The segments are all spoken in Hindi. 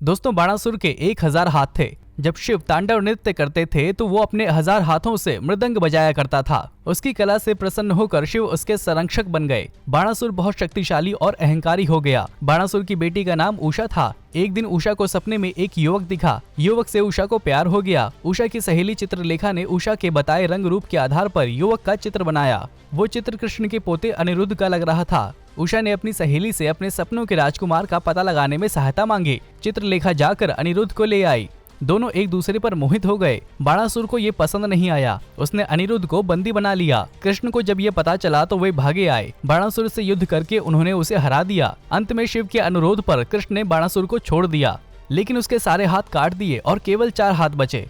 दोस्तों, बाणासुर के 1000 हाथ थे। जब शिव तांडव नृत्य करते थे तो वो अपने 1000 हाथों से मृदंग बजाया करता था। उसकी कला से प्रसन्न होकर शिव उसके संरक्षक बन गए। बाणासुर बहुत शक्तिशाली और अहंकारी हो गया। बाणासुर की बेटी का नाम उषा था। एक दिन उषा को सपने में एक युवक दिखा। युवक से उषा को प्यार हो गया। उषा की सहेली चित्रलेखा ने उषा के बताए रंग रूप के आधार पर युवक का चित्र बनाया। वो चित्र कृष्ण के पोते अनिरुद्ध का लग रहा था। उषा ने अपनी सहेली से अपने सपनों के राजकुमार का पता लगाने में सहायता मांगी। चित्रलेखा जाकर अनिरुद्ध को ले आई। दोनों एक दूसरे पर मोहित हो गए। बाणासुर को ये पसंद नहीं आया। उसने अनिरुद्ध को बंदी बना लिया। कृष्ण को जब ये पता चला तो वे भागे आए। बाणासुर से युद्ध करके उन्होंने उसे हरा दिया। अंत में शिव के अनुरोध पर कृष्ण ने बाणासुर को छोड़ दिया, लेकिन उसके सारे हाथ काट दिए और केवल 4 हाथ बचे।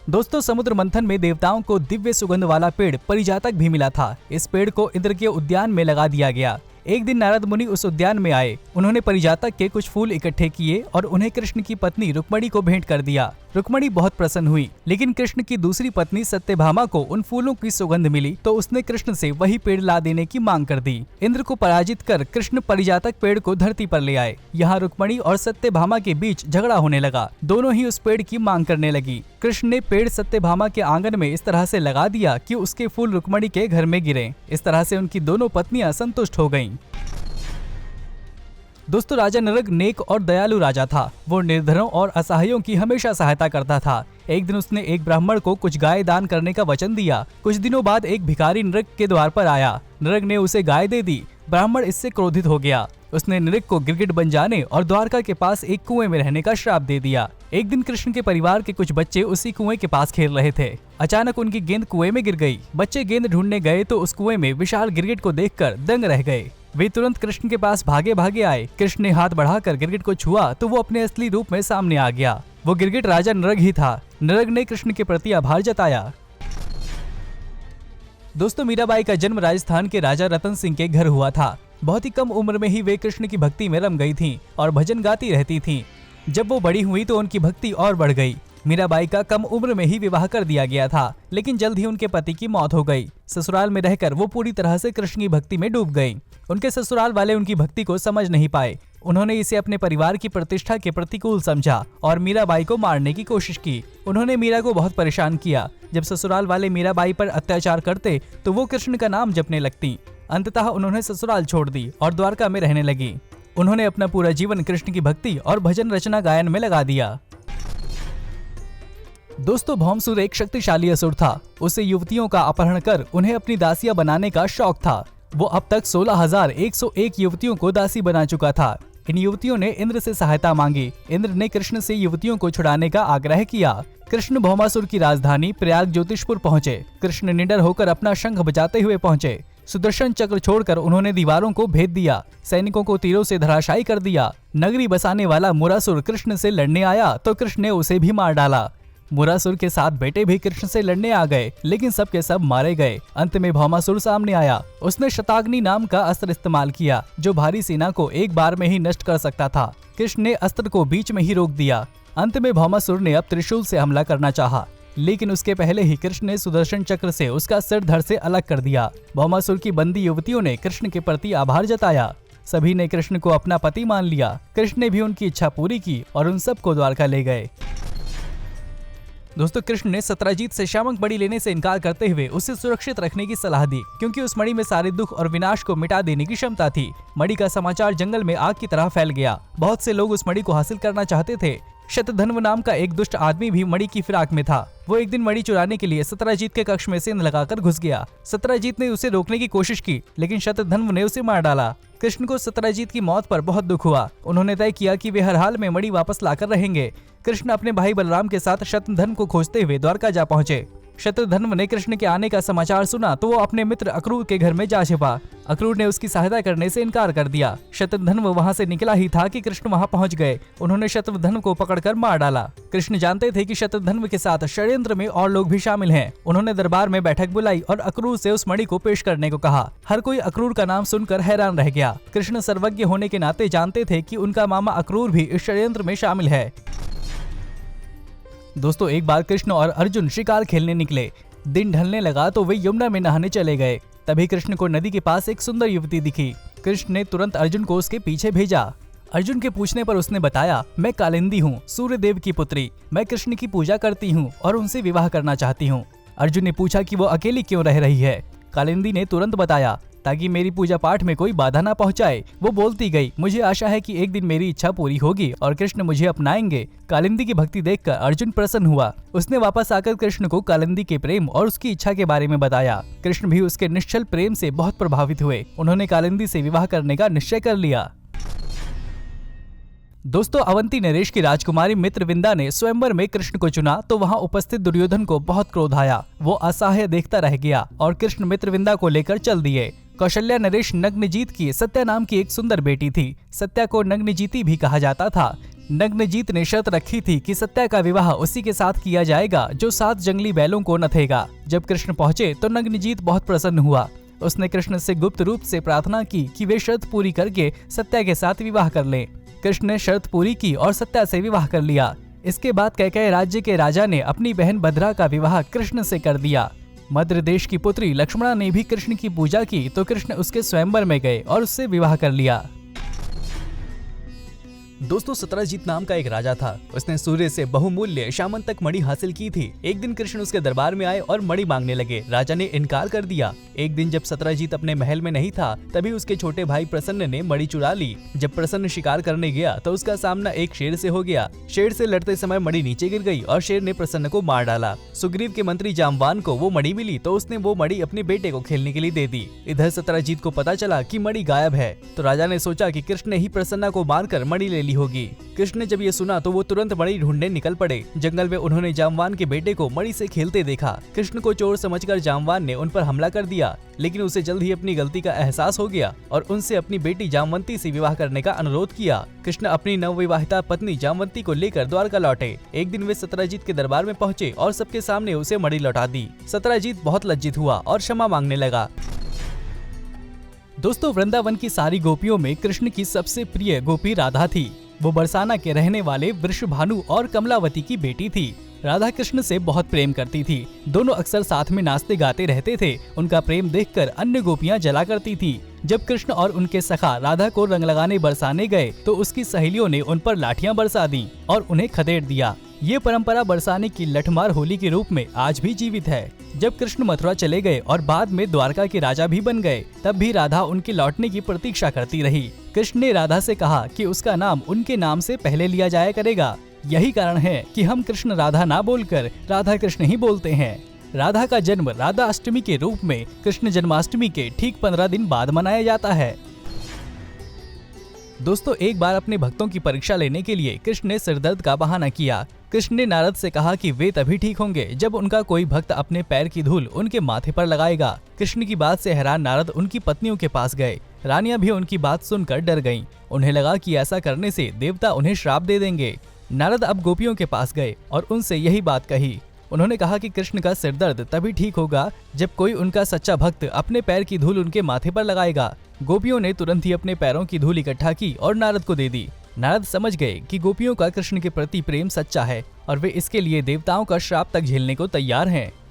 दोस्तों, समुद्र मंथन में देवताओं को दिव्य सुगंध वाला पेड़ परिजातक भी मिला था। इस पेड़ को इंद्र के उद्यान में लगा दिया गया। एक दिन नारद मुनि उस उद्यान में आए। उन्होंने परिजातक के कुछ फूल इकट्ठे किए और उन्हें कृष्ण की पत्नी रुक्मणी को भेंट कर दिया। रुक्मणी बहुत प्रसन्न हुई, लेकिन कृष्ण की दूसरी पत्नी सत्यभामा को उन फूलों की सुगंध मिली तो उसने कृष्ण से वही पेड़ ला देने की मांग कर दी। इंद्र को पराजित कर कृष्ण परिजातक पेड़ को धरती पर ले आए। यहाँ रुक्मणी और सत्यभामा के बीच झगड़ा होने लगा। दोनों ही उस पेड़ की मांग करने लगी। कृष्ण ने पेड़ सत्यभामा के आंगन में इस तरह से लगा दिया कि उसके फूल रुक्मणी के घर में गिरे। इस तरह से उनकी दोनों पत्नियां संतुष्ट हो गईं। दोस्तों, राजा नरग नेक और दयालु राजा था। वो निर्धनों और असहायों की हमेशा सहायता करता था। एक दिन उसने एक ब्राह्मण को कुछ गाय दान करने का वचन दिया। कुछ दिनों बाद एक भिखारी नरग के द्वार पर आया। नरग ने उसे गाय दे दी। ब्राह्मण इससे क्रोधित हो गया। उसने नरग को गिरगिट बन जाने और द्वारका के पास एक कुएं में रहने का श्राप दे दिया। एक दिन कृष्ण के परिवार के कुछ बच्चे उसी कुएं के पास खेल रहे थे। अचानक उनकी गेंद कुएं में गिर गई। बच्चे गेंद ढूंढने गए तो उस कुएं में विशाल गिरगिट को देखकर दंग रह गए। वे तुरंत कृष्ण के पास भागे भागे आए। कृष्ण ने हाथ बढ़ाकर गिरगिट को छुआ तो वो अपने असली रूप में सामने आ गया। वो गिरगिट राजा नरग ही था। नरग ने कृष्ण के प्रति आभार जताया। दोस्तों, मीराबाई का जन्म राजस्थान के राजा रतन सिंह के घर हुआ था। बहुत ही कम उम्र में ही वे कृष्ण की भक्ति में रम गई थीं और भजन गाती रहती थीं। जब वो बड़ी हुई तो उनकी भक्ति और बढ़ गई। मीराबाई का कम उम्र में ही विवाह कर दिया गया था, लेकिन जल्द ही उनके पति की मौत हो गई। ससुराल में रहकर वो पूरी तरह से कृष्ण की भक्ति में डूब गईं। उनके ससुराल वाले उनकी भक्ति को समझ नहीं पाए। उन्होंने इसे अपने परिवार की प्रतिष्ठा के प्रतिकूल समझा और मीराबाई को मारने की कोशिश की। उन्होंने मीरा को बहुत परेशान किया। जब ससुराल वाले मीराबाई पर अत्याचार करते तो वो कृष्ण का नाम जपने लगती। अंततः उन्होंने ससुराल छोड़ दी और द्वारका में रहने लगी। उन्होंने अपना पूरा जीवन कृष्ण की भक्ति और भजन रचना गायन में लगा दिया। दोस्तों, भौमसुर एक शक्तिशाली असुर था। उसे युवतियों का अपहरण कर उन्हें अपनी दासियां बनाने का शौक था। वो अब तक 16,101 युवतियों को दासी बना चुका था। इन युवतियों ने इंद्र से सहायता मांगी। इंद्र ने कृष्ण से युवतियों को छुड़ाने का आग्रह किया। कृष्ण भौमासुर की राजधानी प्रयाग ज्योतिषपुर पहुंचे। कृष्ण निडर होकर अपना शंख बजाते हुए पहुंचे। सुदर्शन चक्र छोड़कर उन्होंने दीवारों को भेद दिया। सैनिकों को तीरों से धराशायी कर दिया। नगरी बसाने वाला मुरासुर कृष्ण से लड़ने आया तो कृष्ण ने उसे भी मार डाला। मुरासुर के 7 बेटे भी कृष्ण से लड़ने आ गए, लेकिन सब के सब मारे गए। अंत में भौमासुर सामने आया। उसने शताग्नि नाम का अस्त्र इस्तेमाल किया, जो भारी सेना को एक बार में ही नष्ट कर सकता था। कृष्ण ने अस्त्र को बीच में ही रोक दिया। अंत में भौमासुर ने अब त्रिशूल से हमला करना चाहा, लेकिन उसके पहले ही कृष्ण ने सुदर्शन चक्र से उसका सिर धड़ से अलग कर दिया। भौमासुर की बंदी युवतियों ने कृष्ण के प्रति आभार जताया। सभी ने कृष्ण को अपना पति मान लिया। कृष्ण ने भी उनकी इच्छा पूरी की और उन सबको द्वारका ले गए। दोस्तों, कृष्ण ने सत्यजीत से शामक मणि लेने से इनकार करते हुए उसे सुरक्षित रखने की सलाह दी, क्योंकि उस मणि में सारे दुख और विनाश को मिटा देने की क्षमता थी। मणि का समाचार जंगल में आग की तरह फैल गया। बहुत से लोग उस मणि को हासिल करना चाहते थे। शतधन्व नाम का एक दुष्ट आदमी भी मणि की फिराक में था। वो एक दिन मणि चुराने के लिए सत्यजीत के कक्ष में सेंध लगाकर घुस गया। सत्यजीत ने उसे रोकने की कोशिश की, लेकिन शतधन्व ने उसे मार डाला। कृष्ण को सत्यजीत की मौत पर बहुत दुख हुआ। उन्होंने तय किया कि वे हर हाल में मणि वापस लाकर रहेंगे। कृष्ण अपने भाई बलराम के साथ शतधन्व को खोजते हुए द्वारका जा पहुंचे। शतधन्व ने कृष्ण के आने का समाचार सुना तो वो अपने मित्र अक्रूर के घर में जा छिपा। अक्रूर ने उसकी सहायता करने से इनकार कर दिया। शतधन्व वहां से निकला ही था कि कृष्ण वहां पहुंच गए। उन्होंने शतधन्व को पकड़कर मार डाला। कृष्ण जानते थे कि शतधन्व के साथ षड्यंत्र में और लोग भी शामिल हैं। उन्होंने दरबार में बैठक बुलाई और अक्रूर से उस मणि को पेश करने को कहा। हर कोई अक्रूर का नाम सुनकर हैरान रह गया। कृष्ण सर्वज्ञ होने के नाते जानते थे कि उनका मामा अक्रूर भी इस षड्यंत्र में शामिल है। दोस्तों, एक बार कृष्ण और अर्जुन शिकार खेलने निकले। दिन ढलने लगा तो वे यमुना में नहाने चले गए। तभी कृष्ण को नदी के पास एक सुंदर युवती दिखी। कृष्ण ने तुरंत अर्जुन को उसके पीछे भेजा। अर्जुन के पूछने पर उसने बताया, मैं कालिंदी हूँ, सूर्य देव की पुत्री। मैं कृष्ण की पूजा करती हूँ और उनसे विवाह करना चाहती हूँ। अर्जुन ने पूछा कि वो अकेली क्यों रह रही है। कालिंदी ने तुरंत बताया, ताकि मेरी पूजा पाठ में कोई बाधा ना पहुंचाए। वो बोलती गई, मुझे आशा है कि एक दिन मेरी इच्छा पूरी होगी और कृष्ण मुझे अपनाएंगे। कालिंदी की भक्ति देखकर अर्जुन प्रसन्न हुआ। उसने वापस आकर कृष्ण को कालिंदी के प्रेम और उसकी इच्छा के बारे में बताया। कृष्ण भी उसके निश्चल प्रेम से बहुत प्रभावित हुए। उन्होंने कालिंदी से विवाह करने का निश्चय कर लिया। दोस्तों, अवंती नरेश की राजकुमारी मित्रविंदा ने स्वयंवर में कृष्ण को चुना तो वहां उपस्थित दुर्योधन को बहुत क्रोध आया। वो असहाय देखता रह गया और कृष्ण मित्रविंदा को लेकर चल दिए। कौशल्या नरेश नग्नजीत की सत्या नाम की एक सुंदर बेटी थी। सत्या को नग्नजीती भी कहा जाता था। नग्नजीत ने शर्त रखी थी कि सत्या का विवाह उसी के साथ किया जाएगा जो 7 जंगली बैलों को नथेगा। जब कृष्ण पहुंचे तो नग्नजीत बहुत प्रसन्न हुआ। उसने कृष्ण से गुप्त रूप से प्रार्थना की कि वे शर्त पूरी करके सत्या के साथ विवाह कर लें। कृष्ण ने शर्त पूरी की और सत्या से विवाह कर लिया। इसके बाद कैकेयी राज्य के राजा ने अपनी बहन भद्रा का विवाह कृष्ण से कर दिया। मद्र देश की पुत्री लक्ष्मणा ने भी कृष्ण की पूजा की तो कृष्ण उसके स्वयंवर में गए और उससे विवाह कर लिया। दोस्तों, सत्यजीत नाम का एक राजा था। उसने सूर्य से बहुमूल्य शामंतक मणि हासिल की थी। एक दिन कृष्ण उसके दरबार में आए और मणि मांगने लगे। राजा ने इनकार कर दिया। एक दिन जब सत्यजीत अपने महल में नहीं था तभी उसके छोटे भाई प्रसन्न ने मणि चुरा ली। जब प्रसन्न शिकार करने गया तो उसका सामना एक शेर से हो गया। शेर से लड़ते समय मणि नीचे गिर गई और शेर ने प्रसन्न को मार डाला। सुग्रीव के मंत्री जाम्बान को वो मणि मिली तो उसने वो मणि अपने बेटे को खेलने के लिए दे दी। इधर सत्यजीत को पता चला कि मणि गायब है तो राजा ने सोचा कि कृष्ण ने ही प्रसन्ना को मारकर मणि ले ली होगी। कृष्ण ने जब ये सुना तो वो तुरंत मणि ढूंढने निकल पड़े। जंगल में उन्होंने जाम्बान के बेटे को मणि से खेलते देखा। कृष्ण को चोर समझकर जाम्बान ने उन पर हमला कर दिया, लेकिन उसे जल्द ही अपनी गलती का एहसास हो गया और उनसे अपनी बेटी जामवंती से विवाह करने का अनुरोध किया। कृष्ण अपनी नवविवाहिता पत्नी जामवंती को लेकर द्वारका लौटे। एक दिन वे सत्यजीत के दरबार में पहुंचे और सबके सामने उसे मणि लौटा दी। सत्यजीत बहुत लज्जित हुआ और क्षमा मांगने लगा। दोस्तों, वृंदावन की सारी गोपियों में कृष्ण की सबसे प्रिय गोपी राधा थी। वो बरसाना के रहने वाले वृषभानु और कमलावती की बेटी थी। राधा कृष्ण से बहुत प्रेम करती थी। दोनों अक्सर साथ में नाचते गाते रहते थे। उनका प्रेम देखकर अन्य गोपियां जला करती थी। जब कृष्ण और उनके सखा राधा को रंग लगाने बरसाने गए तो उसकी सहेलियों ने उन पर लाठियां बरसा दी और उन्हें खदेड़ दिया। ये परंपरा बरसाने की लठमार होली के रूप में आज भी जीवित है। जब कृष्ण मथुरा चले गए और बाद में द्वारका के राजा भी बन गए तब भी राधा उनके लौटने की प्रतीक्षा करती रही। कृष्ण ने राधा से कहा कि उसका नाम उनके नाम से पहले लिया जाया करेगा। यही कारण है कि हम कृष्ण राधा ना बोलकर राधा कृष्ण ही बोलते हैं। राधा का जन्म राधा अष्टमी के रूप में कृष्ण जन्माष्टमी के ठीक 15 दिन बाद मनाया जाता है। दोस्तों, एक बार अपने भक्तों की परीक्षा लेने के लिए कृष्ण ने सिरदर्द का बहाना किया। कृष्ण ने नारद से कहा कि वे तभी ठीक होंगे जब उनका कोई भक्त अपने पैर की धूल उनके माथे पर लगाएगा। कृष्ण की बात से हैरान नारद उनकी पत्नियों के पास गए। रानियां भी उनकी बात सुनकर डर गईं। उन्हें लगा कि ऐसा करने से देवता उन्हें श्राप दे देंगे। नारद अब गोपियों के पास गए और उनसे यही बात कही। उन्होंने कहा कि कृष्ण का सिरदर्द तभी ठीक होगा जब कोई उनका सच्चा भक्त अपने पैर की धूल उनके माथे पर लगाएगा। गोपियों ने तुरंत ही अपने पैरों की धूल इकट्ठा की और नारद को दे दी। नारद समझ गए कि गोपियों का कृष्ण के प्रति प्रेम सच्चा है और वे इसके लिए देवताओं का श्राप तक झेलने को तैयार हैं।